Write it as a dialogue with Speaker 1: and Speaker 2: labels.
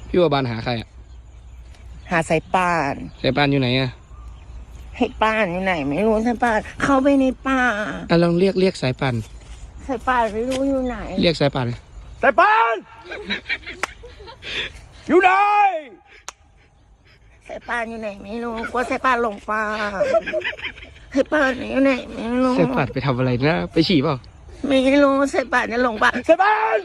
Speaker 1: พี่ว่าบานหาใครอ่ะ
Speaker 2: หาสายป่าน
Speaker 1: สายปานอยู่ไหนอ่ะ
Speaker 2: ให้ป่านอยู่ไหนไม่รู้สายป่านเข้าไปในป่า
Speaker 1: อ่ะลองเรียกสายปาน
Speaker 2: สายป่านไม่รู้อยู่ไหน
Speaker 1: เรียกสายปาน
Speaker 3: สายปานอยู่ไหน
Speaker 2: สายป่านอยู่ไหนไม่รู้กลัวสายป่านหลงป่าสายป่านอยู่ไหนไม่รู้
Speaker 1: สายปานไปทำอะไรนะไปฉี่เปล่า
Speaker 2: ไม่รู้สายป่านจะหลงป่า
Speaker 3: สายปาน